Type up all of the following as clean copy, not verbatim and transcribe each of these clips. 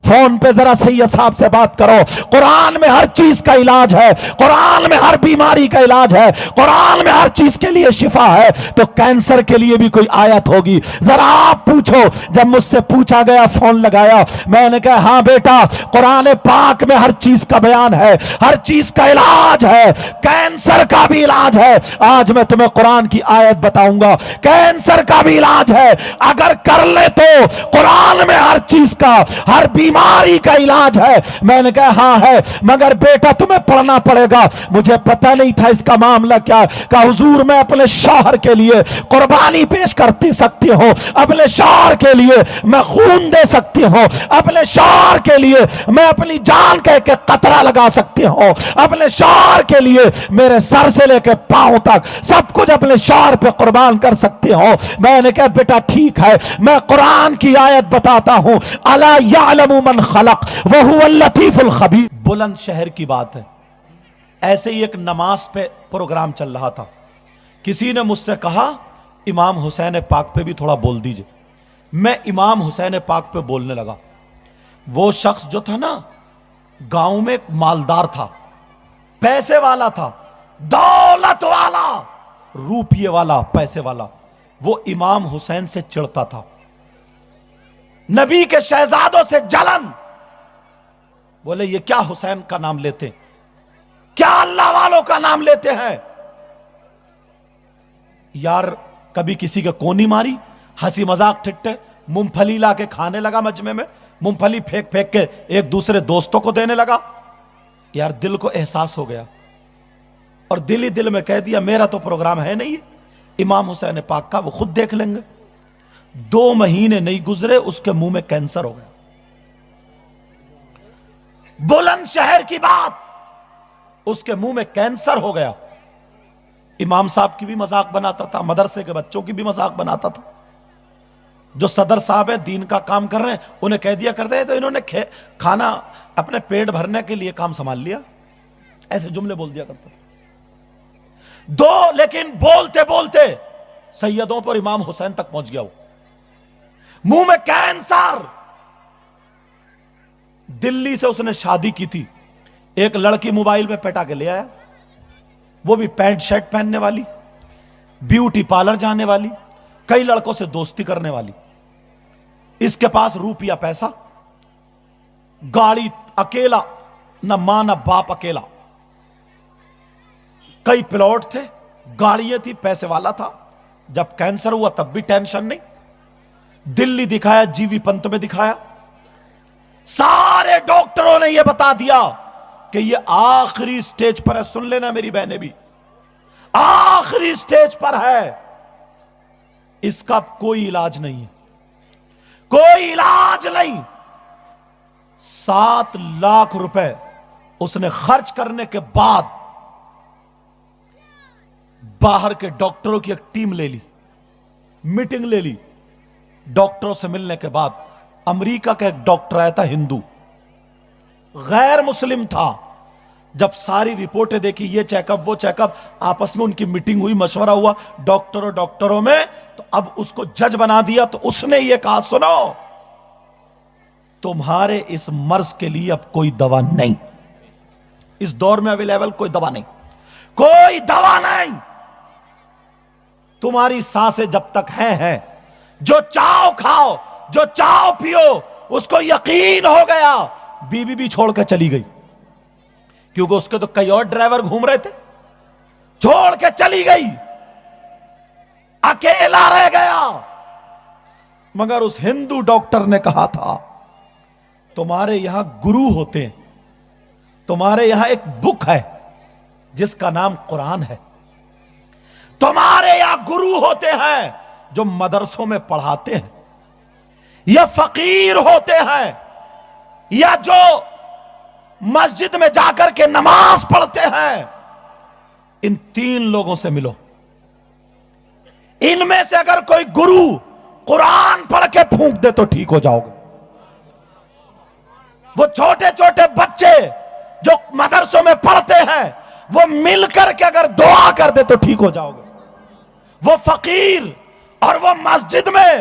Phone پہ ذرا سید صاحب سے بات کرو. قرآن میں ہر چیز کا علاج ہے, قرآن میں ہر بیماری کا علاج ہے, قرآن میں ہر چیز کے لیے شفا ہے. تو کینسر کے لیے بھی کوئی آیت ہوگی؟ ذرا آپ پوچھو. جب مجھ سے پوچھا گیا, فون لگایا, میں نے کہا ہاں بیٹا, قرآن پاک میں ہر چیز کا بیان ہے, ہر چیز کا علاج ہے, کینسر کا بھی علاج ہے. آج میں تمہیں قرآن کی آیت بتاؤں گا, کینسر کا بھی علاج ہے. اگر کر لے تو قرآن میں ہر چیز کا, ہر بیماری کا علاج ہے. میں نے کہا ہاں ہے, مگر بیٹا تمہیں پڑھنا پڑے گا. مجھے پتہ نہیں تھا اس کا معاملہ کیا. کہا حضور میں اپنے شوہر کے لیے قربانی پیش کرتی سکتی ہوں, اپنے شوہر کے لیے میں خون دے سکتی ہوں, اپنے شوہر کے لیے میں اپنی جان کہہ کے قطرہ لگا سکتی ہوں, اپنے شوہر کے لیے میرے سر سے لے کے پاؤں تک سب کچھ اپنے شوہر پہ قربان کر سکتی ہوں. میں نے کہا بیٹا ٹھیک ہے, میں قرآن کی آیت بتاتا ہوں. الا یعلم من خلق وهو اللطیف الخبیر. بلند شہر کی بات ہے. ایسے ہی ایک نماز پہ پروگرام چل رہا تھا, کسی نے مجھ سے کہا امام حسین پاک پہ بھی تھوڑا بول دیجئے. میں امام حسین پاک پہ بولنے لگا. وہ شخص جو تھا نا, گاؤں میں ایک مالدار تھا, پیسے والا تھا, دولت والا, روپیے والا, پیسے والا. وہ امام حسین سے چڑھتا تھا, نبی کے شہزادوں سے جلن. بولے یہ کیا حسین کا نام لیتے, کیا اللہ والوں کا نام لیتے ہیں. یار کبھی کسی کے کونی ماری, ہنسی مذاق ٹھٹے, مونگ پھلی لا کے کھانے لگا مجمع میں, مونگ پھلی پھینک پھینک کے ایک دوسرے دوستوں کو دینے لگا. یار دل کو احساس ہو گیا, اور دل ہی دل میں کہہ دیا میرا تو پروگرام ہے نہیں, امام حسین پاک کا وہ خود دیکھ لیں گے. 2 مہینے نہیں گزرے, اس کے منہ میں کینسر ہو گیا. بلند شہر کی بات, اس کے منہ میں کینسر ہو گیا. امام صاحب کی بھی مذاق بناتا تھا, مدرسے کے بچوں کی بھی مذاق بناتا تھا. جو صدر صاحب ہیں, دین کا کام کر رہے ہیں, انہیں کہہ دیا کرتے ہیں تو انہوں نے کھانا اپنے پیٹ بھرنے کے لیے کام سنبھال لیا. ایسے جملے بول دیا کرتا تھا. لیکن بولتے بولتے سیدوں پر امام حسین تک پہنچ گیا. وہ منہ میں کینسر. دلی سے اس نے شادی کی تھی, ایک لڑکی موبائل میں پٹا کے لے آیا, وہ بھی پینٹ شرٹ پہننے والی, بیوٹی پارلر جانے والی, کئی لڑکوں سے دوستی کرنے والی. اس کے پاس روپیہ پیسہ, گاڑی اکیلا, نہ ماں نہ باپ, اکیلا. کئی پلاٹ تھے, گاڑیاں تھی, پیسے والا تھا. جب کینسر ہوا تب بھی ٹینشن نہیں. دلی دکھایا, جی وی پنت میں دکھایا. سارے ڈاکٹروں نے یہ بتا دیا کہ یہ آخری سٹیج پر ہے. سن لینا میری بہنیں بھی, آخری سٹیج پر ہے. اس کا کوئی علاج نہیں ہے, کوئی علاج نہیں. 7 لاکھ روپے اس نے خرچ کرنے کے بعد باہر کے ڈاکٹروں کی ایک ٹیم لے لی, میٹنگ لے لی. ڈاکٹروں سے ملنے کے بعد امریکہ کا ایک ڈاکٹر آیا تھا, ہندو, غیر مسلم تھا. جب ساری رپورٹیں دیکھی, یہ چیک اپ وہ چیک اپ, آپس میں ان کی میٹنگ ہوئی, مشورہ ہوا ڈاکٹروں میں, تو اب اس کو جج بنا دیا. تو اس نے یہ کہا سنو, تمہارے اس مرض کے لیے اب کوئی دوا نہیں, اس دور میں اویلیبل کوئی دوا نہیں, کوئی دوا نہیں. تمہاری سانسیں جب تک ہیں, جو چاؤ کھاؤ, جو چاؤ پیو. اس کو یقین ہو گیا, بیوی بھی چھوڑ کے چلی گئی, کیونکہ اس کے تو کئی اور ڈرائیور گھوم رہے تھے. چھوڑ کے چلی گئی, اکیلا رہ گیا. مگر اس ہندو ڈاکٹر نے کہا تھا تمہارے یہاں گرو ہوتے ہیں, تمہارے یہاں ایک بک ہے جس کا نام قرآن ہے, تمہارے یہاں گرو ہوتے ہیں جو مدرسوں میں پڑھاتے ہیں, یا فقیر ہوتے ہیں, یا جو مسجد میں جا کر کے نماز پڑھتے ہیں. ان 3 لوگوں سے ملو. ان میں سے اگر کوئی گرو قرآن پڑھ کے پھونک دے تو ٹھیک ہو جاؤ گے. وہ چھوٹے چھوٹے بچے جو مدرسوں میں پڑھتے ہیں, وہ مل کر کے اگر دعا کر دے تو ٹھیک ہو جاؤ گے. وہ فقیر اور وہ مسجد میں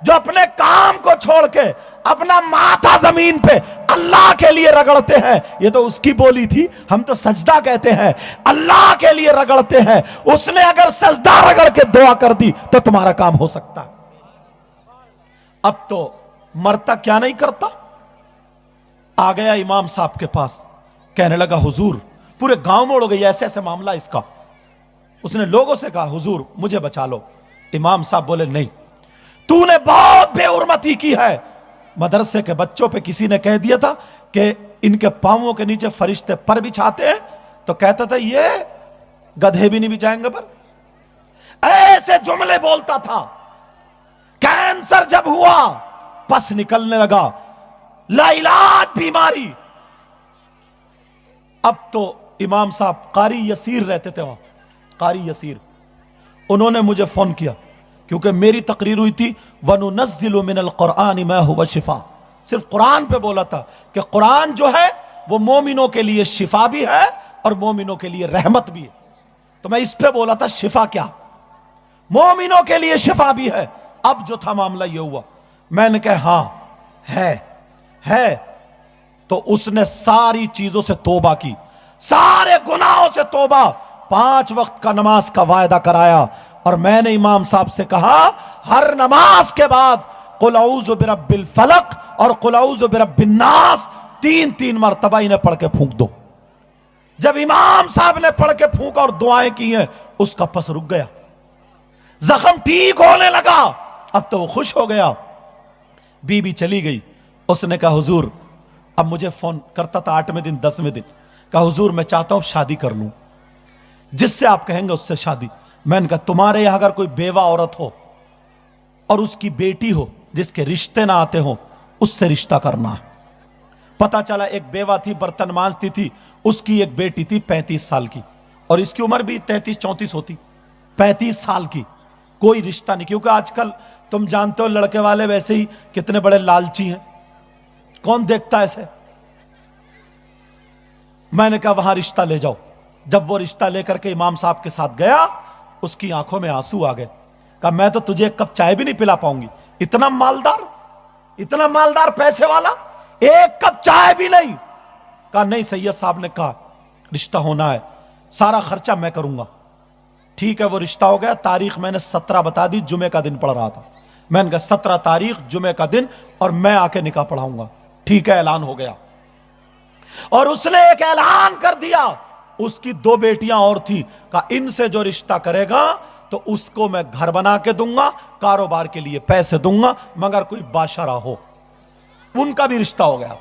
जो अपने काम को छोड़ के अपना माथा जमीन पे अल्लाह के लिए रगड़ते हैं। ये तो उसकी बोली थी, हम तो सजदा कहते हैं, अल्लाह के लिए रगड़ते हैं। उसने अगर सजदा रगड़ के दुआ कर दी तो तुम्हारा काम हो सकता है। अब तो मरता क्या नहीं करता। आ गया इमाम साहब के पास, कहने लगा हुजूर, पूरे गांव में उड़ गई ऐसे ऐसे मामला इसका। उसने लोगों से कहा हुजूर मुझे बचा लो। इमाम साहब बोले नहीं, तूने बहुत बेहुरमती की है। मदरसे के बच्चों पे किसी ने कह दिया था कि इनके पांवों के नीचे फरिश्ते पर बिछाते हैं, तो कहता था ये गधे भी नहीं बिछाएंगे पर। ऐसे जुमले बोलता था। कैंसर जब हुआ, पस निकलने लगा, लाइलाज बीमारी। अब तो इमाम साहब कारी यसीर रहते थे वहां, कारी यसीर। उन्होंने मुझे फोन किया क्योंकि मेरी तकरीर हुई थी वनुनज़्ज़िलु मिनल क़ुरआन मा हुवा शिफा। सिर्फ कुरान पे बोला था कि कुरान जो है वो मोमिनों के लिए शिफा भी है और मोमिनों के लिए रहमत भी है। तो मैं इस पे बोला था शिफा क्या, मोमिनों के लिए शिफा भी है। अब जो था मामला ये हुआ, मैंने कहा हाँ है। तो उसने सारी चीजों से तौबा की, सारे गुनाहों से तौबा, 5 वक्त का नमाज का वायदा कराया। और मैंने इमाम साहब से कहा हर नमाज के बाद कुल औज़ु बिरब्बिल फलक और कुल औज़ु बिरब्बिन नास 3-3 मरतबा इन्हें पढ़ के फूंक दो। जब इमाम साहब ने पढ़ के फूंका और दुआएं की हैं, उसका पस रुक गया, जख्म ठीक होने लगा। अब तो वो खुश हो गया। बीबी चली गई। उसने कहा हुजूर, अब मुझे फोन करता था 8वें दिन 10वें दिन, कहा हुजूर मैं चाहता हूं शादी कर लूं, जिससे आप कहेंगे उससे शादी। मैंने कहा तुम्हारे यहां अगर कोई बेवा औरत हो और उसकी बेटी हो जिसके रिश्ते ना आते हो, उससे रिश्ता करना है। पता चला एक बेवा थी, बर्तन मांजती थी, उसकी एक बेटी थी 35 साल की और इसकी उम्र भी 33-34 होती। 35 साल की, कोई रिश्ता नहीं। क्योंकि आजकल तुम जानते हो लड़के वाले वैसे ही कितने बड़े लालची हैं, कौन देखता ऐसे। मैंने कहा वहां रिश्ता ले जाओ। जब वो रिश्ता लेकर के इमाम साहब के साथ गया, उसकी आंखों में आंसू आ गए। कहा मैं तो तुझे 1 कप चाय भी नहीं पिला पाऊंगी, इतना मालदार पैसे वाला, 1 कप चाय भी नहीं। कहा नहीं, सैयद साहब ने कहा रिश्ता होना है, सारा खर्चा मैं करूंगा। ठीक है, वो रिश्ता हो गया। तारीख मैंने 17 बता दी, जुमे का दिन पढ़ रहा था। मैंने कहा 17 तारीख जुमे का दिन, और मैं आके निकाह पढ़ाऊंगा। ठीक है, ऐलान हो गया। और उसने एक ऐलान कर दिया, उसकी 2 बेटियां और थी। कहा इनसे जो रिश्ता करेगा तो उसको मैं घर बना के दूंगा, कारोबार के लिए पैसे दूंगा, मगर कोई बादशाह हो। उनका भी रिश्ता हो गया,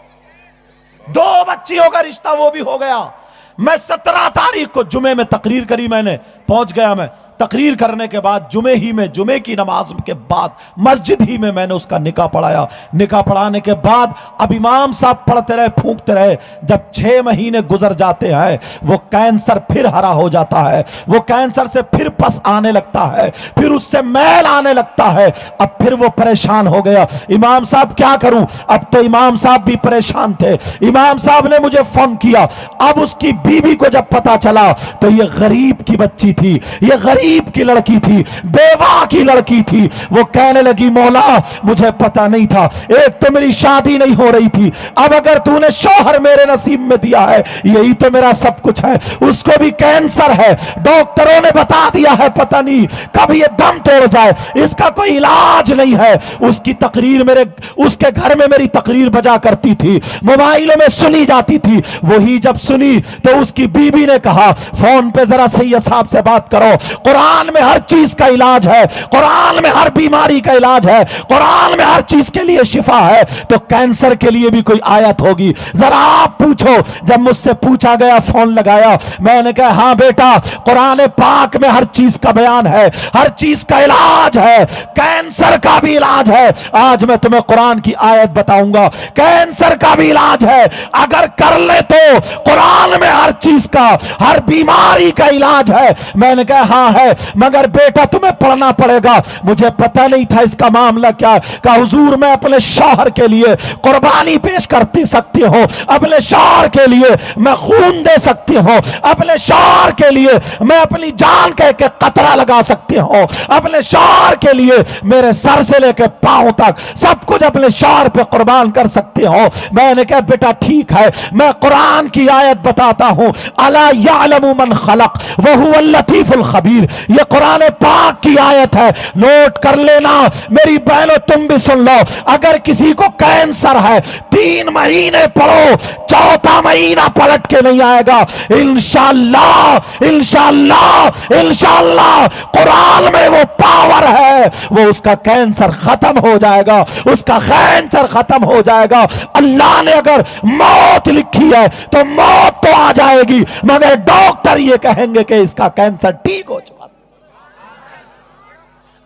2 बच्चियों का रिश्ता वो भी हो गया। मैं 17 तारीख को जुमे में तकरीर करी, मैंने पहुंच गया। मैं तकरीर करने के बाद जुमे ही में, जुमे की नमाज के बाद मस्जिद ही में मैंने उसका निकाह पढ़ाया। निकाह पढ़ाने के बाद अब इमाम साहब पढ़ते रहे, फूंकते रहे। जब 6 महीने गुजर जाते हैं, वो कैंसर फिर हरा हो जाता है, वो कैंसर से फिर पस आने लगता है, फिर उससे मैल आने लगता है। अब फिर वो परेशान हो गया, इमाम साहब क्या करूं। अब तो इमाम साहब भी परेशान थे। इमाम साहब ने मुझे फोन किया। अब उसकी बीवी को जब पता चला तो ये गरीब की बच्ची थी, ये गरीब की लड़की थी, बेवा की लड़की थी। वो कहने लगी मौला मुझे पता नहीं था, एक तो मेरी शादी नहीं हो रही थी, अब अगर तूने शौहर मेरे नसीब में दिया है, यही तो मेरा सब कुछ है। उसको भी कैंसर है, डॉक्टरों ने बता दिया है पता नहीं कब ये दम तोड़ जाए, इसका कोई इलाज नहीं है। उसकी तकरीर मेरे, उसके घर में मेरी तकरीर बजा करती थी, मोबाइलों में सुनी जाती थी। वही जब सुनी तो उसकी बीबी ने कहा फोन पे जरा सैयद साहब से बात करो, कुरान में हर चीज का इलाज है, कुरान में हर बीमारी का इलाज है, कुरान में हर चीज के लिए शिफा है, तो कैंसर के लिए भी कोई आयत होगी, जरा आप पूछो। जब मुझसे पूछा गया, फोन लगाया, मैंने कहा हाँ बेटा, कुरान पाक में हर चीज का बयान है, हर चीज का इलाज है, कैंसर का भी इलाज है। आज मैं तुम्हें कुरान की आयत बताऊंगा, कैंसर का भी इलाज है। अगर कर ले तो कुरान में हर चीज का, हर बीमारी का इलाज है। मैंने कहा हाँ है, है, मगर बेटा तुम्हें पढ़ना पड़ेगा। मुझे पता नहीं था इसका मामला क्या। कहा हुजूर मैं अपने शौहर के लिए कुर्बानी पेश करती सकती हूँ, अपने शौहर के लिए मैं खून दे सकती हूँ, अपने शौहर के लिए मैं अपनी जान कह के कतरा लगा सकती हूँ, अपने शौहर के लिए मेरे सर से लेकर पांव तक सब कुछ अपने शौहर पे कुर्बान कर सकती हूँ। मैंने कहा बेटा ठीक है, मैं कुरान की आयत बताता हूँ, अला यअलमु मन खलक व हुवल लतीफुल खबीर। ये कुरान पाक की आयत है, नोट कर लेना मेरी बहनों, तुम भी सुन लो। अगर किसी को कैंसर है 3 महीने पढ़ो, 4था महीना पलट के नहीं आएगा इंशाअल्लाह। इंशाअल्लाह इंशाअल्लाह कुरान में वो पावर है, वो उसका कैंसर खत्म हो जाएगा, उसका कैंसर खत्म हो जाएगा। अल्लाह ने अगर मौत लिखी है तो मौत तो आ जाएगी, मगर डॉक्टर ये कहेंगे कि इसका कैंसर ठीक हो चुका।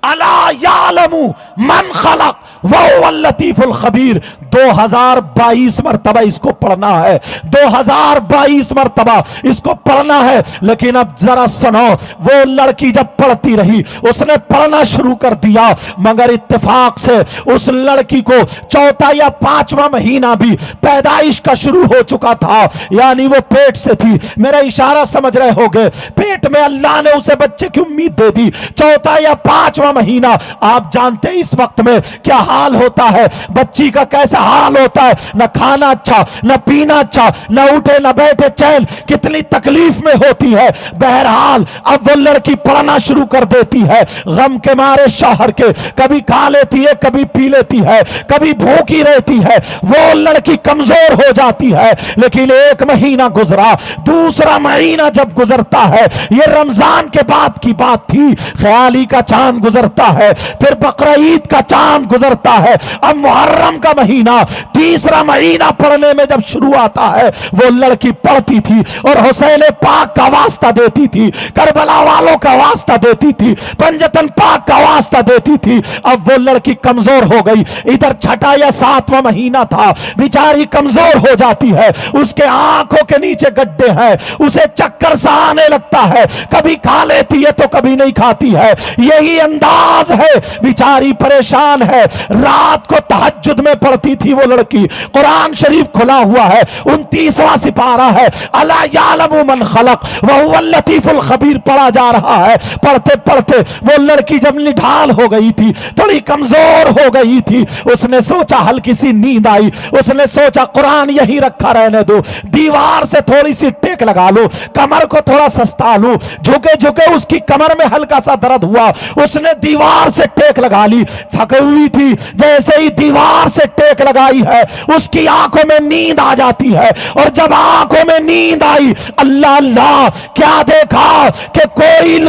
अला यालमु मन खलक वहुवल लतीफुल खबीर। 2022 मरतबा इसको पढ़ना है, 2022 मरतबा इसको पढ़ना है। लेकिन अब जरा सुनो, वो लड़की जब पढ़ती रही, उसने पढ़ना शुरू कर दिया, मगर इत्तेफाक से उस लड़की को 4था या 5वां महीना भी पैदाइश का शुरू हो चुका था, यानी वो पेट से थी। मेरा इशारा समझ रहे होगे, पेट में अल्लाह ने उसे बच्चे की उम्मीद दे दी। 4था या 5वां महीना, आप जानते हैं इस वक्त में क्या हाल होता है, बच्ची का कैसा हाल होता है, न खाना अच्छा, न पीना अच्छा, न उठे न बैठे चैन, कितनी तकलीफ में होती है। बहरहाल अब वो लड़की पढ़ना शुरू कर देती है, गम के मारे शौहर के, कभी खा लेती है, कभी पी लेती है, कभी भूखी रहती है, वो लड़की कमजोर हो जाती है। लेकिन 1 महीना गुजरा, दूसरा महीना जब गुजरता है, ये रमजान के बाद की बात थी, ख्याली का चांद गुजरता है, फिर बकरा ईद का चांद गुजरता है, अब मुहर्रम का महीना, तीसरा महीना पढ़ने में जब शुरू आता है, वो लड़की पढ़ती थी और हुसैन पाक का वास्ता देती थी, करबला वालों का वास्ता देती थी, पंजतन पाक का वास्ता देती थी। अब वो लड़की कमजोर हो गई, इधर 6ठा या 7वां महीना था, बेचारी कमजोर हो जाती है, उसके आंखों के नीचे गड्ढे हैं, उसे चक्कर सा आने लगता है, कभी खा लेती है तो कभी नहीं खाती है, यही अंदाज है, बेचारी परेशान है। रात को तहज्जुद में पढ़ती थी वो लड़की, कुरान शरीफ खुला हुआ है, 29वां सिपारा है, अला यालमु मन खलक व हुवल लतीफुल खबीर पढ़ा जा रहा है। पढ़ते पढ़ते वो लड़की जब निढाल हो गई थी, थोड़ी कमजोर हो गई थी, उसने सोचा, हल्की सी नींद आई, उसने सोचा कुरान यही रखा रहने दो, दीवार से थोड़ी सी टेक लगा लो, कमर को थोड़ा सस्ता लूं। झुके झुके उसकी कमर में हल्का सा दर्द हुआ, उसने दीवार से टेक लगा ली, थकी हुई थी, जैसे ही दीवार से टेक लगाई है, उसकी आंखों में नींद आ जाती है। और जब आंखों में नींद आई, अल्लाह अल्लाह, क्या देखा कि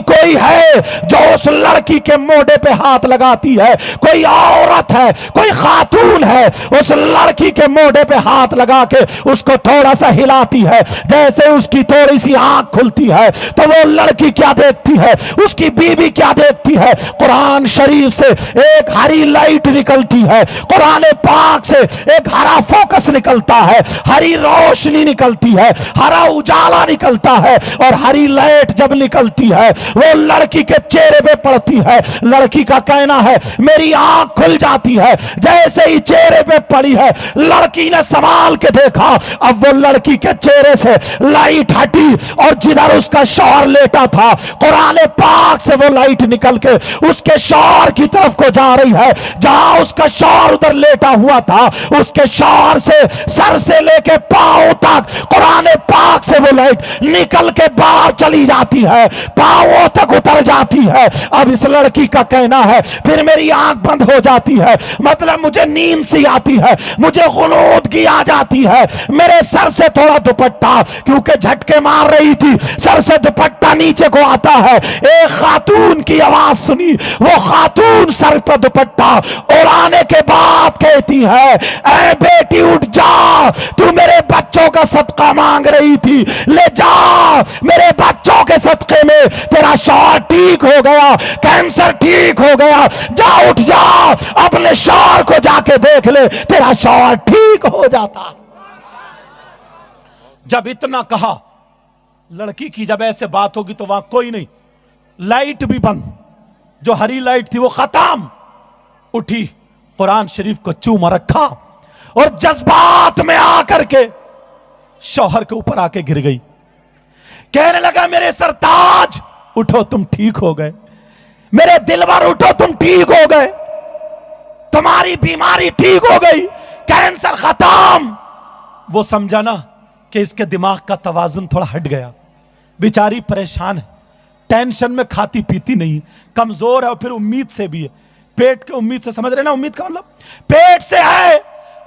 कोई है जो उस लड़की के मोढ़े पे हाथ लगाती है, कोई औरत है, कोई खातून है, उस लड़की के मोढ़े पे हाथ लगा के उसको थोड़ा सा हिलाती है, जैसे उसकी थोड़ी सी आंख खुलती है तो वो लड़की क्या देखती है, उसकी बीवी क्या देखती है, कुरान शरीफ से एक हरी लाइट निकलती है, कुरान पाक से एक हरा फोकस निकलता है, हरी रोशनी निकलती है, हरा उजाला निकलता है, और हरी लाइट जब निकलती है वो लड़की के चेहरे पे पड़ती है। लड़की का कहना है मेरी आंख खुल जाती है, जैसे ही चेहरे पे पड़ी है, लड़की ने संभाल के देखा, अब वो लड़की के चेहरे से लाइट हटी और जिधर उसका शौहर लेटा था, कुरान पाक से वो लाइट निकल के उसके शौहर की तरफ को जा रही है। जहां उसका शौहर उधर लेटा हुआ था, उसके शौहर से सर से लेके पांव तक कुरान पाक से वो लाइट निकल के बाहर चली जाती है, पांवों तक उतर जाती है। अब इस लड़की का कहना है फिर मेरी आंख बंद हो जाती है, मतलब मुझे नींद सी आती है, मुझे गुनूदगी आ जाती है, मेरे सर से थोड़ा दुपट्टा, क्योंकि झटके मार रही थी, सर से दुपट्टा नीचे को आता है। एक खातून की आवाज सुनी, वो खातून सर पर दुपट्टा उड़ाने के बाद कहती है, ऐ बेटी उठ जा, तू मेरे बच्चों का सदका मांग रही थी, ले जा, मेरे बच्चों के सदके में तेरा शौहर ठीक हो गया, कैंसर ठीक हो गया, जा उठ जा, अपने शौहर को जाके देख ले, तेरा शौहर ठीक हो जाता। जब इतना कहा, लड़की की जब ऐसे बात होगी तो वहां कोई नहीं, लाइट भी बंद, जो हरी लाइट थी वो खत्म। उठी, कुरान शरीफ को चूमा रखा और जज्बात में आकर के शौहर के ऊपर आके गिर गई। कहने लगा मेरे सरताज उठो, तुम ठीक हो गए, मेरे दिलवर उठो, तुम ठीक हो गए, तुम्हारी बीमारी ठीक हो गई, कैंसर खत्म। वो समझा ना कि इसके दिमाग का तवाजुन थोड़ा हट गया। बेचारी परेशान है, टेंशन में खाती पीती नहीं, कमजोर है और फिर उम्मीद से भी है। पेट की उम्मीद से, समझ रहे ना उम्मीद का मतलब, पेट से है,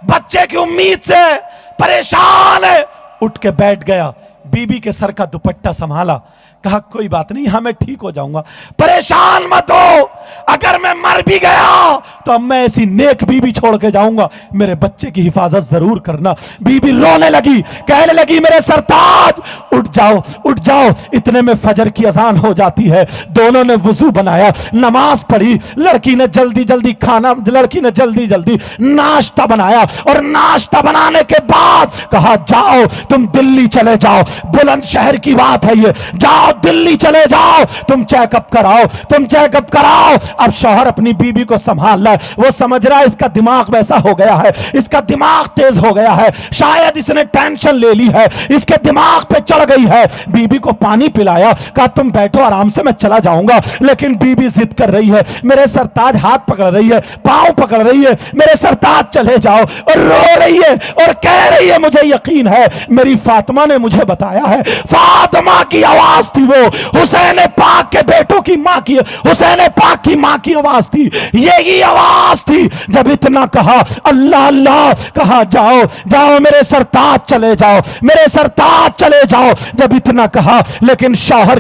बच्चे की उम्मीद से है, परेशान है। उठ के बैठ गया, बीबी के सर का दुपट्टा संभाला, कहा कोई बात नहीं, हाँ मैं ठीक हो जाऊंगा, परेशान मत हो, अगर मैं मर भी गया तो अब मैं ऐसी नेक बीबी छोड़ के जाऊंगा, मेरे बच्चे की हिफाजत जरूर करना। बीबी रोने लगी, कहने लगी मेरे सरताज उठ जाओ, उठ जाओ। इतने में फजर की अजान हो जाती है। दोनों ने वुजू बनाया, नमाज पढ़ी, लड़की ने जल्दी जल्दी नाश्ता बनाया और नाश्ता बनाने के बाद कहा जाओ तुम दिल्ली चले जाओ, बुलंद शहर की बात है ये, जाओ दिल्ली चले जाओ, तुम चेकअप कराओ। अब शौहर अपनी बीबी को संभाल रहा है, वो समझ रहा है इसका दिमाग वैसा हो गया है, इसका दिमाग तेज हो गया है, शायद इसने टेंशन ले ली है, इसके दिमाग पे चढ़ गई है। बीबी को पानी पिलाया, कहा तुम बैठो आराम से, मैं चला जाऊंगा। लेकिन बीबी जिद कर रही है, मेरे सरताज हाथ पकड़ रही है, पांव पकड़ रही है, मेरे सरताज चले जाओ, और रो रही है और कह रही है मुझे यकीन है मेरी फातिमा ने मुझे बताया है। फातिमा की आवाज थी वो, हुसैन पाक के बेटों की मां की, हुसैन पाक की मां की आवाज थी, यही आवाज थी। जब इतना कहा अल्लाह अल्लाह, कहा जाओ जाओ मेरे सरताज चले जाओ, मेरे सरताज चले जाओ। जब इतना कहा, लेकिन शौहर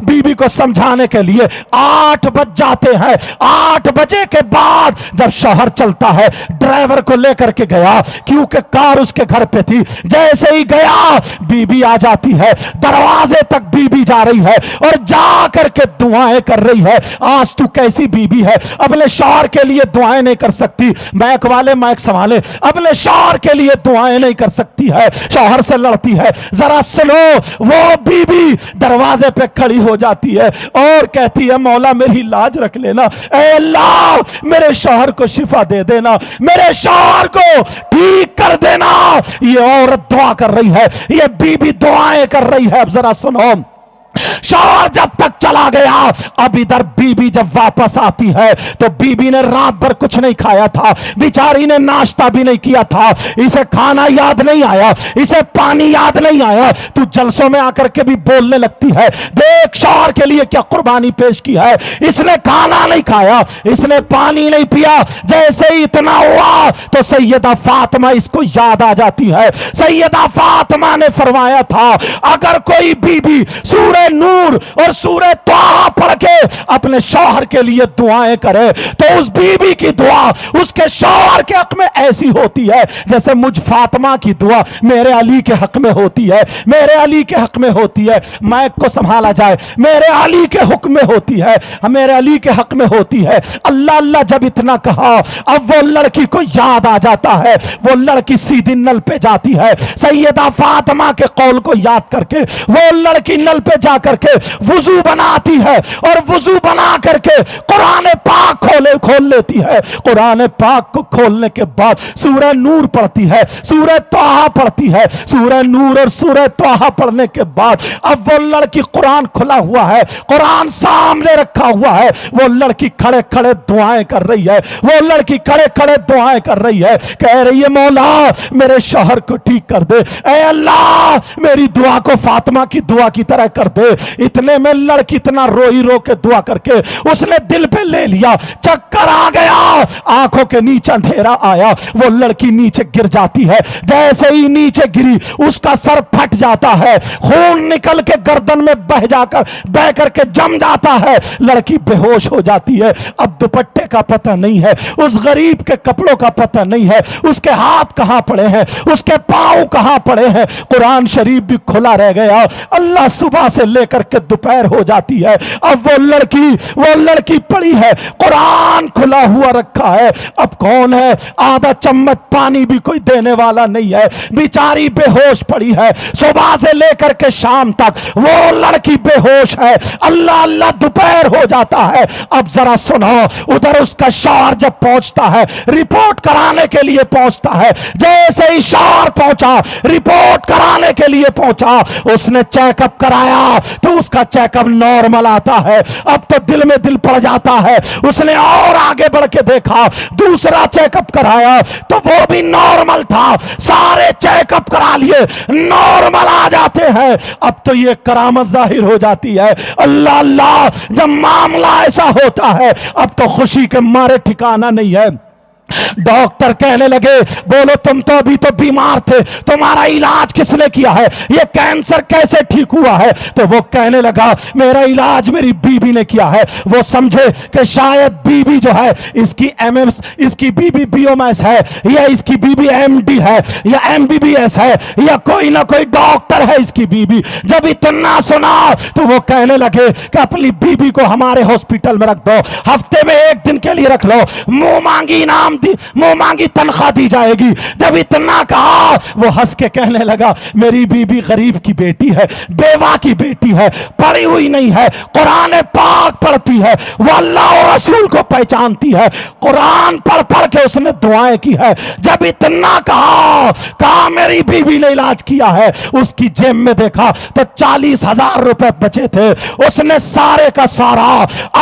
बीबी को समझाने के लिए 8 बज जाते हैं। 8 बजे के बाद जब शौहर चलता है, ड्राइवर को लेकर के गया, क्योंकि कार उसके घर पे थी। जैसे ही गया, बीबी आ जाती है, दरवाजे तक बीबी जा रही है और जा करके दुआएं कर रही है। आज तू कैसी बीबी है, अपने शौहर के लिए दुआएं नहीं कर सकती, मैक वाले मैक संभाले, अपने शौहर के लिए दुआएं नहीं कर सकती है, शौहर से लड़ती है। जरा सुनो, वो बीबी दरवाजे पे खड़ी हो जाती है और कहती है मौला मेरी लाज रख लेना, ऐ अल्लाह मेरे शौहर को शिफा दे देना, मेरे शौहर को ठीक कर देना। ये औरत दुआ कर रही है, ये बीबी दुआएं कर रही है। अब जरा सुनो, शौहर जब तक चला गया, अब इधर बीबी जब वापस आती है तो बीबी ने रात भर कुछ नहीं खाया था, बेचारी ने नाश्ता भी नहीं किया था, इसे खाना याद नहीं आया, इसे पानी याद नहीं आया। तू जलसों में आकर के भी बोलने लगती है, देख शौहर के लिए क्या कुर्बानी पेश की है, इसने खाना नहीं खाया, इसने पानी नहीं पिया। जैसे ही इतना हुआ तो सैयदा फातिमा इसको याद आ जाती है। सैयदा फातिमा ने फरमाया था, अगर कोई बीबी सूरह नूर और सूरह तौहा पढ़ के अपने शौहर के लिए दुआएं करे तो उस बीबी की दुआ उसके शौहर के हक में ऐसी होती है जैसे मुझ फातिमा की दुआ मेरे अली के हक में होती है, मेरे अली के हक में होती है। मैक को संभाला जाए, मेरे अली के हुक्म में होती है, मेरे अली के हक में होती है। अल्लाह अल्लाह जब इतना कहा, अब वो लड़की को याद आ जाता है, वो लड़की सीधी नल पे जाती है। सैयदा फातिमा के कौल को याद करके वो लड़की नल पे जा करके वुजू बनाती है और वुजू बना करके कुरान पाक खोल लेती है। कुरान पाक को खोलने के बाद सूरह नूर पढ़ती है, सूरह तौहा पढ़ती है। सूरह नूर और सूरह तौहा पढ़ने के बाद अब वो लड़की, कुरान खुला हुआ है, कुरान सामने रखा हुआ है, वो लड़की खड़े खड़े दुआएं कर रही है, वो लड़की खड़े खड़े दुआएं कर रही है, कह रही है मौला मेरे शौहर को ठीक कर दे, ऐ अल्लाह मेरी दुआ को फातिमा की दुआ की तरह कर दे। इतने में लड़की इतना रोई रो के दुआ करके उसने दिल पे ले लिया, चक्कर आ गया, आंखों के नीचे अंधेरा आया, वो लड़की नीचे गिर जाती है। जैसे ही नीचे गिरी उसका सर फट जाता है, खून निकल के गर्दन में बह करके जम जाता है, लड़की बेहोश हो जाती है। अब दुपट्टे का पता नहीं है, उस गरीब के कपड़ों का पता नहीं है, उसके हाथ कहां पड़े हैं, उसके पांव कहां पड़े हैं, कुरान शरीफ भी खुला रह गया। अल्लाह सुबह से لے کر کے دوپہر ہو جاتی ہے، اب وہ لڑکی پڑی ہے، قرآن کھلا ہوا رکھا ہے، اب کون ہے؟ آدھا چمچ پانی بھی کوئی دینے والا نہیں ہے، بیچاری بے ہوش پڑی ہے، صبح سے لے کر کے شام تک وہ لڑکی بے ہوش ہے، اللہ اللہ دوپہر ہو جاتا ہے۔ اب ذرا سنو، ادھر اس کا شوہر جب پہنچتا ہے، رپورٹ کرانے کے لیے پہنچتا ہے، جیسے ہی شوہر پہنچا، رپورٹ کرانے کے لیے پہنچا، اس نے چیک اپ کرایا تو اس کا چیک اپ نارمل آتا ہے، اب تو دل میں دل پڑ جاتا ہے، اس نے اور آگے بڑھ کے دیکھا، دوسرا چیک اپ کرایا تو وہ بھی نارمل تھا، سارے چیک اپ کرا لیے نارمل آ جاتے ہیں، اب تو یہ کرامت ظاہر ہو جاتی ہے۔ اللہ اللہ، جب معاملہ ایسا ہوتا ہے اب تو خوشی کے مارے ٹھکانہ نہیں ہے۔ ڈاکٹر کہنے لگے، بولو تم تو ابھی تو بیمار تھے، تمہارا علاج کس نے کیا ہے؟ یہ کینسر کیسے ٹھیک ہوا ہے؟ تو وہ کہنے لگا، میرا علاج میری بیوی نے کیا ہے۔ وہ سمجھے کہ شاید بیوی جو ہے اس کی اس کی بیوی BMS ہے، یا اس کی بیوی MD ہے، یا MBBS ہے، یا کوئی نہ کوئی ڈاکٹر ہے اس کی بیوی۔ جب اتنا سنا تو وہ کہنے لگے کہ اپنی بیوی کو ہمارے ہاسپٹل میں رکھ دو، ہفتے میں 1 دن کے لیے رکھ لو، منہ مانگی انعام منہ مانگی تنخواہ دی جائے گی۔ جب اتنا کہا وہ ہنس کے کہنے لگا، میری بیوی غریب کی بیٹی ہے، بیوہ کی بیٹی ہے، پڑھی ہوئی نہیں ہے، قرآن پاک پڑھتی ہے، وہ اللہ اور رسول کو پہچانتی ہے، قرآن پڑھ کے اس نے دعائیں کی ہے۔ جب اتنا کہا میری بیوی نے علاج کیا ہے، اس کی جیب میں دیکھا تو 40,000 روپے بچے تھے، اس نے سارے کا سارا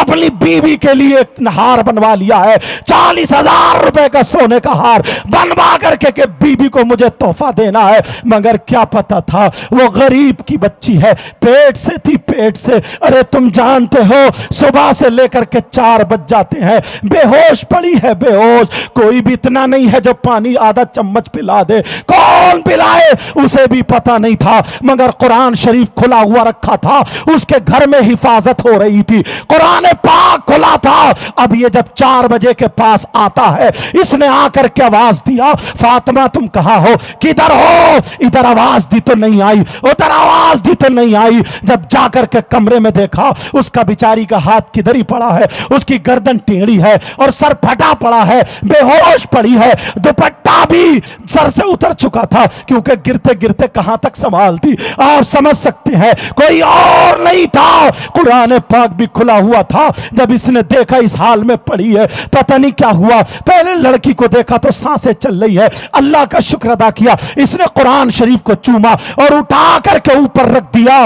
اپنی بیوی کے لیے ایک ہار بنوا لیا ہے، 40,000 روپے کا سونے کا ہار بنوا کر کے کہ بیوی کو مجھے تحفہ دینا ہے، مگر کیا پتا تھا وہ غریب کی بچی ہے، پیٹ سے تھی، پیٹ سے۔ ارے تم جانتے ہو صبح سے لے کر کے 4 بج جاتے ہیں، بے ہوش پڑی ہے، بے ہوش، کوئی بھی اتنا نہیں ہے جو پانی آدھا چمچ پلا دے، کون پلائے اسے بھی پتا نہیں تھا، مگر قرآن شریف کھلا ہوا رکھا تھا، اس کے گھر میں حفاظت ہو رہی تھی، قرآن پاک کھلا تھا۔ اب یہ جب 4 بجے کے پاس آتا ہے، اس نے آ کر کے آواز دیا، فاطمہ تم کہاں ہو؟ کدھر ہو؟ ادھر آواز دی تو نہیں آئی، ادھر آواز دی تو نہیں آئی۔ جب جا کر کے کمرے میں دیکھا، اس کا بیچاری کا ہاتھ کدھر ہی پڑا ہے، اس کی گردن ٹیڑھی ہے اور سر پھٹا پڑا ہے، بے ہوش پڑی ہے، دوپٹہ بھی سر سے اتر چکا تھا، کیونکہ گرتے گرتے کہاں تک سنبھالتی، آپ سمجھ سکتے ہیں، کوئی اور نہیں تھا، قرآن پاک بھی کھلا ہوا تھا۔ جب اس نے دیکھا اس حال میں پڑی ہے، پتہ نہیں کیا ہوا، پہلے لڑکی کو دیکھا تو سانسیں چل رہی ہے، اللہ کا شکر ادا کیا، اس نے قرآن شریف کو چوما اور اٹھا کر کے اوپر رکھ دیا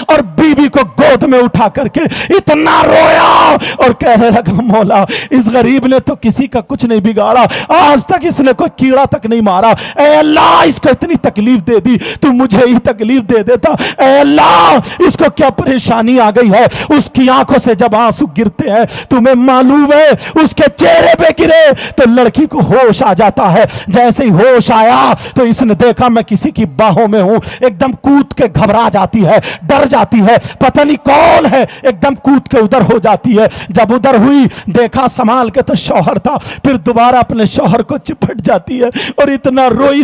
اور بیوی کو گود میں اٹھا کر کے اتنا رویا اور کہنے لگا، مولا اس غریب نے تو کسی کا کچھ نہیں بگاڑا، آج تک اس نے کوئی کیڑا تک نہیں مارا، اے اللہ اس کو اتنی تکلیف دے دی تو مجھے ہی تکلیف دے دیتا، اے اللہ اس کو کیا پریشانی آ گئی ہے۔ اس کی آنکھوں سے جب آنسو گرتے ہیں، تمہیں معلوم ہے اس کے چہرے پہ گرے تو لڑکی کو ہوش آ جاتا ہے، جیسے ہی ہوش آیا تو اس نے دیکھا میں کسی کی باہوں میں ہوں، ایک دم کود کے گھبرا جاتی ہے، ڈر جاتی ہے، پتہ نہیں کون ہے، ایک دم کود کے ادھر ہو جاتی ہے۔ جب ادھر ہوئی دیکھا سنبھال کے تو شوہر تھا، پھر دوبارہ اپنے شوہر کو چپٹ جاتی ہے اور اتنا روئی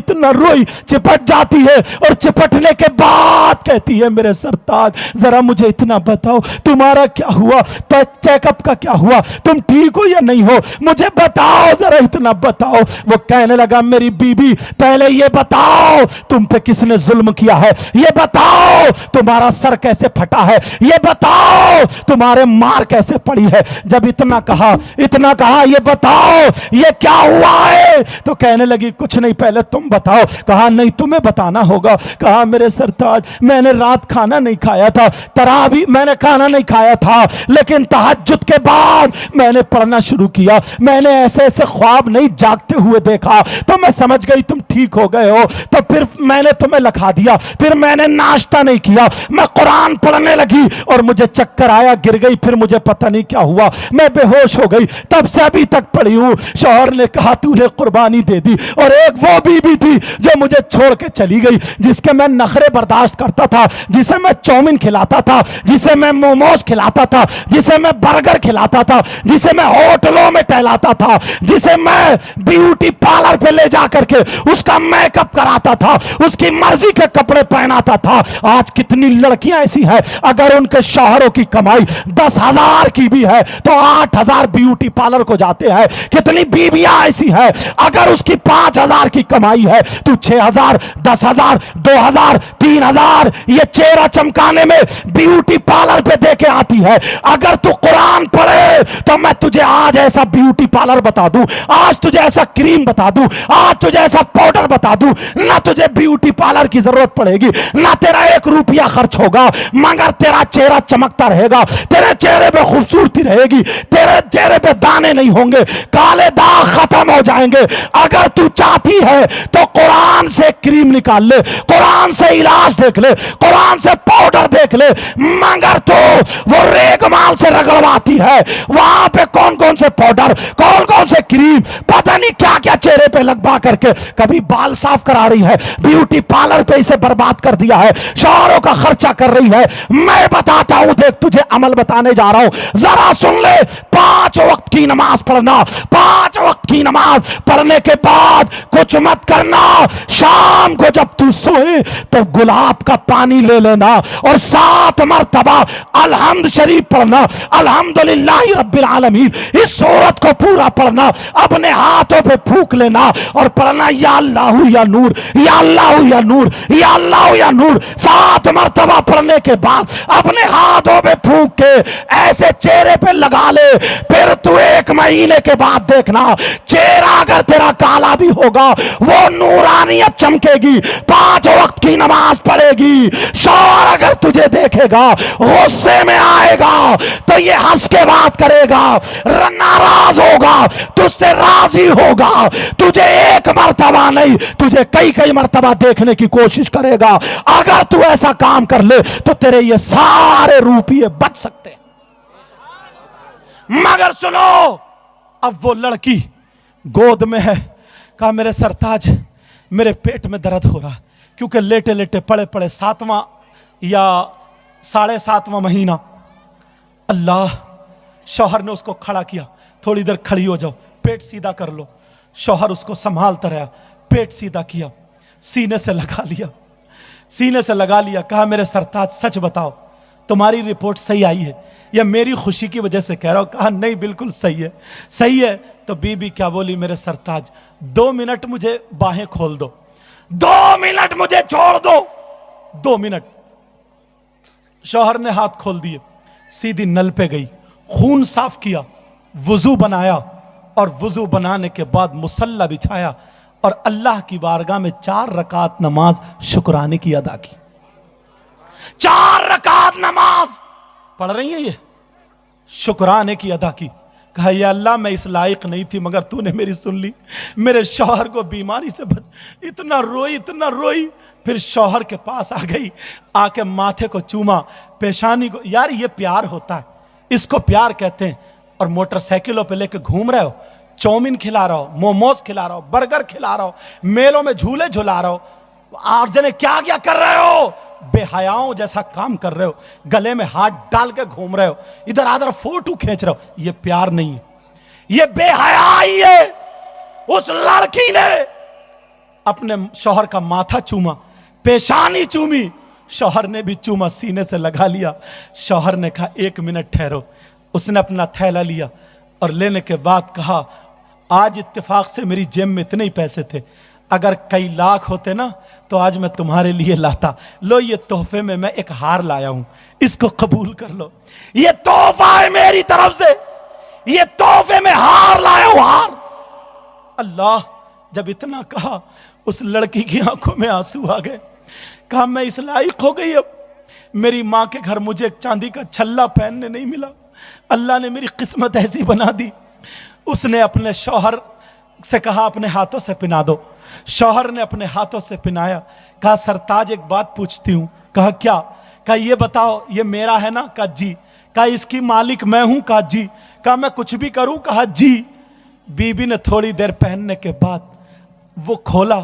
چپٹ جاتی ہے، اور چپٹنے کے بعد کہتی ہے، میرے سرتاج ذرا مجھے اتنا بتاؤ تمہارا کیا ہوا، تو چیک اپ کا کیا ہوا، تم ٹھیک ہو یا نہیں ہو، مجھے بتاؤ ذرا اتنا بتاؤ۔ وہ کہنے لگا، میری بیوی پہلے یہ بتاؤ تم پہ کس نے ظلم کیا ہے، یہ بتاؤ تمہارا سر کیسے پھٹا ہے، یہ بتاؤ تمہارے مار کیسے پڑی ہے۔ جب اتنا کہا یہ بتاؤ یہ کیا ہوا ہے، تو کہنے لگی کچھ نہیں، پہلے تم بتاؤ۔ کہا نہیں تمہیں بتانا ہوگا۔ کہا میرے سرتاج میں نے رات کھانا نہیں کھایا تھا، تراویح میں نے کھانا نہیں کھایا تھا، لیکن تہجد کے بعد میں نے پڑھنا شروع کیا، میں نے ایسے خواب نہیں جاگتے ہوئے دیکھا، تو میں سمجھ گئی تم ٹھیک ہو گئے ہو، تو پھر میں نے تمہیں لکھا دیا، پھر میں نے ناشتہ نہیں کیا، میں قرآن پڑھنے لگی اور مجھے چکر आया, गिर गई, फिर मुझे पता नहीं क्या हुआ, मैं बेहोश हो गई, तब से अभी तक पड़ी हूं। शौहर ने कहा तूने कुर्बानी दे दी। और एक वो बीबी थी जो मुझे छोड़ के चली गई, जिसके मैं नखरे बर्दाश्त करता था, जिसे मैं चाउमीन खिलाता था, जिसे मैं मोमोज खिलाता था, जिसे मैं बर्गर खिलाता था, जिसे मैं होटलों में टहलाता था, जिसे मैं ब्यूटी पार्लर पे ले जा करके उसका मेकअप कराता था, उसकी मर्जी के कपड़े पहनाता था। आज कितनी लड़कियां ऐसी हैं, अगर उनके शौहरों की कमाई 10,000 की भी है तो 8,000 ब्यूटी पार्लर को जाते हैं। कितनी बीबियां ऐसी हैं, अगर उसकी 5,000 की कमाई है तो 6,000, 10,000, 2,000, 3,000 ये चेहरा चमकाने में ब्यूटी पार्लर पे दे के आती है। अगर तू कुरान पढ़े तो मैं तुझे आज ऐसा ब्यूटी पार्लर बता दूं, आज तुझे ऐसा क्रीम बता दूं, आज तुझे ऐसा पाउडर बता दूं, ना तुझे ब्यूटी पार्लर की जरूरत पड़ेगी, ना तेरा 1 रुपया खर्च होगा, मगर तेरा चेहरा चमकता रहेगा, तेरे चेहरे पे खूबसूरती रहेगी, तेरे चेहरे पे दाने नहीं होंगे, काले दाग खत्म हो जाएंगे। अगर तू चाहती है तो कुरान से क्रीम निकाल ले, कुरान से इलाज देख ले, कुरान से पाउडर देख ले, मगर तो वो रेगमाल से रगड़वाती है, वहां पे कौन कौन से पाउडर, कौन कौन से क्रीम, पता नहीं क्या क्या चेहरे पे लगवा करके कभी बाल साफ करा रही है, ब्यूटी पार्लर पे इसे बर्बाद कर दिया है, शौहरों का खर्चा कर रही है। मैं बताता हूं, देख तुझे अमल बताने जा रहा हूं, जरा सुन ले। 5 वक्त की नमाज पढ़ना, 5 वक्त की नमाज पढ़ने के बाद कुछ मत करना। शाम को जब तू सोए तो गुलाब का पानी ले लेना और 7 मरतबा अलहम्द शरीफ पढ़ना, अल्हम्दुलिल्लाहि रब्बिल आलमीन, इस सूरत को पूरा पढ़ना, अपने हाथों पे फूंक लेना और पढ़ना या अल्लाह या नूर, या अल्लाह या नूर, या अल्लाह या नूर। 7 मरतबा पढ़ने के बाद अपने हाथों पे फूंक के ऐसे चेहरे पे लगा ले, फिर तू 1 महीने के बाद देखना, चेहरा अगर तेरा काला भी होगा वो नूरानियत चमकेगी, 5 वक्त की नमाज पढ़ेगी। शौहर अगर तुझे देखेगा गुस्से में आएगा तो ये हंस के बात करेगा, नाराज होगा, तुझसे राजी होगा, तुझे 1 मरतबा नहीं तुझे कई कई मरतबा देखने की कोशिश करेगा। अगर तू ऐसा काम कर ले तो तेरे ये सारे रुपये बच सकते हैं। मगर सुनो, अब वो लड़की गोद में है, कहा मेरे सरताज मेरे पेट में दर्द हो रहा, क्योंकि लेटे लेटे पड़े पड़े 7वां या 7.5वां महीना। अल्लाह, शौहर ने उसको खड़ा किया, थोड़ी देर खड़ी हो जाओ, पेट सीधा कर लो। शौहर उसको संभालता रहा, पेट सीधा किया, सीने से लगा लिया, सीने से लगा लिया। कहा मेरे सरताज सच बताओ तुम्हारी रिपोर्ट सही आई है या मेरी खुशी की वजह से कह रहा हूं? कहा नहीं बिल्कुल सही है, सही है। तो बीबी क्या बोली, मेरे सरताज 2 मिनट मुझे बाहें खोल दो, 2 मिनट मुझे छोड़ दो, 2 मिनट। शौहर ने हाथ खोल दिए, सीधी नल पे गई, खून साफ किया, वुजू बनाया और वुजू बनाने के बाद मुसल्ला बिछाया और अल्लाह की बारगाह में 4 रकात नमाज शुक्राने की अदा की। 4 रकात नमाज पढ़ रही है ये, शुक्राने की अदा की। कहा या अल्लाह मैं इस लायक नहीं थी मगर तूने मेरी सुन ली, मेरे शौहर को बीमारी से बच। इतना रोई, इतना रोई, फिर शौहर के पास आ गई, आके माथे को चूमा, पेशानी को। यार ये प्यार होता है, इसको प्यार कहते हैं। और मोटरसाइकिलों पे लेके घूम रहे हो, चाउमीन खिला रहा हो, मोमोज खिला रहा हो, बर्गर खिला रहा हो, मेलों में झूले झुला रहा हो, आप जने क्या क्या कर रहे हो, बेहयाओं जैसा काम कर रहे हो, गले में हाथ डाल के घूम रहे हो, इधर आधर फोटो खींच रहे हो। ये प्यार नहीं है, ये बेहयाई है। उस लड़की ने अपने शौहर का माथा चूमा, पेशानी चूमी, शौहर ने भी चूमा, सीने से लगा लिया। शौहर ने कहा 1 मिनट ठहरो। उसने अपना थैला लिया और लेने के बाद कहा आज इत्तेफाक से मेरी जेब में इतने ही पैसे थे, अगर कई लाख होते ना तो आज मैं तुम्हारे लिए लाता। लो ये तोहफे में मैं एक हार लाया हूं, इसको कबूल कर लो, ये तोहफा है मेरी तरफ से, ये तोहफे में हार लाया हूं, हार। अल्लाह, जब इतना कहा उस लड़की की आंखों में आंसू आ गए। कहा मैं इस लायक हो गई, अब मेरी मां के घर मुझे एक चांदी का छल्ला पहनने नहीं मिला, अल्लाह ने मेरी किस्मत ऐसी बना दी। उसने अपने शौहर से कहा अपने हाथों से पिना दो। शौहर ने अपने हाथों से पिनाया। कहा सरताज एक बात पूछती हूं। कहा क्या? कहा ये बताओ ये मेरा है ना? कहा जी। کہا اس کی مالک میں ہوں؟ کہا جی۔ کہا میں کچھ بھی کروں؟ کہا جی۔ بی بی نے تھوڑی دیر پہننے کے بعد وہ کھولا،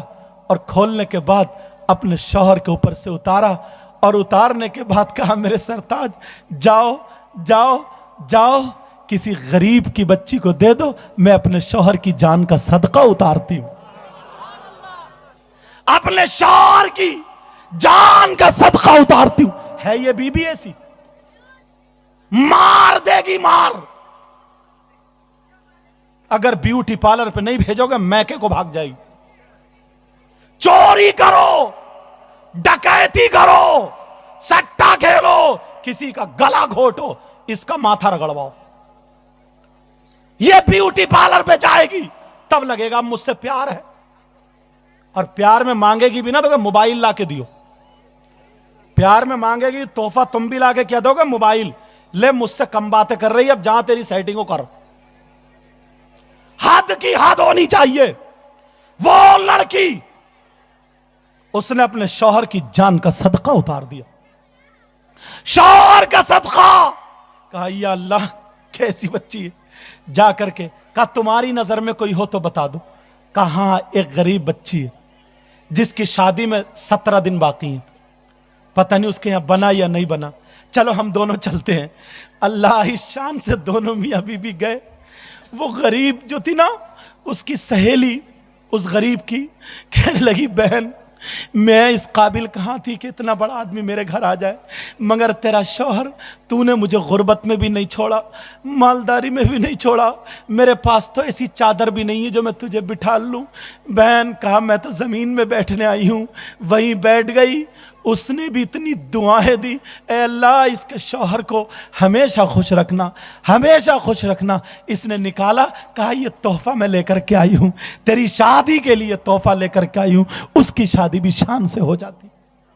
اور کھولنے کے بعد اپنے شوہر کے اوپر سے اتارا، اور اتارنے کے بعد کہا میرے سرتاج جاؤ جاؤ جاؤ، کسی غریب کی بچی کو دے دو، میں اپنے شوہر کی جان کا صدقہ اتارتی ہوں۔ اپنے شوہر کی جان کا صدقہ اتارتی ہوں۔ ہے یہ بی بی ایسی؟ مار دے گی مار۔ اگر بیوٹی پارلر پہ نہیں بھیجو گے میکے کو بھاگ جائے گی۔ چوری کرو، ڈکیتی کرو، سٹا کھیلو، کسی کا گلا گھوٹو، اس کا ماتھا رگڑواؤ، یہ بیوٹی پارلر پہ جائے گی، تب لگے گا مجھ سے پیار ہے۔ اور پیار میں مانگے گی بھی نا تو کہ موبائل لا کے دیو۔ پیار میں مانگے گی تحفہ تم بھی لا کے کیا دو گے؟ موبائل لے، مجھ سے کم باتیں کر رہی ہے، اب جہاں تیری سیٹنگوں کر۔ حد کی حد ہونی چاہیے۔ وہ لڑکی اس نے اپنے شوہر کی جان کا صدقہ اتار دیا، شوہر کا صدقہ۔ کہا یا اللہ کیسی بچی ہے، جا کر کے کہا تمہاری نظر میں کوئی ہو تو بتا دو۔ کہاں ایک غریب بچی ہے جس کی شادی میں 17 دن باقی ہیں، پتہ نہیں اس کے یہاں بنا یا نہیں بنا، چلو ہم دونوں چلتے ہیں۔ اللہ ہی شان سے دونوں میاں بیوی گئے۔ وہ غریب جو تھی نا، اس کی سہیلی اس غریب کی کہنے لگی بہن میں اس قابل کہاں تھی کہ اتنا بڑا آدمی میرے گھر آ جائے، مگر تیرا شوہر تو نے مجھے غربت میں بھی نہیں چھوڑا، مالداری میں بھی نہیں چھوڑا، میرے پاس تو ایسی چادر بھی نہیں ہے جو میں تجھے بٹھا لوں۔ بہن کہا میں تو زمین میں بیٹھنے آئی ہوں، وہیں بیٹھ گئی۔ اس نے بھی اتنی دعائیں دی، اے اللہ اس کے شوہر کو ہمیشہ خوش رکھنا، ہمیشہ خوش رکھنا۔ اس نے نکالا، کہا یہ تحفہ میں لے کر کے آئی ہوں، تیری شادی کے لیے تحفہ لے کر کے آئی ہوں۔ اس کی شادی بھی شان سے ہو جاتی۔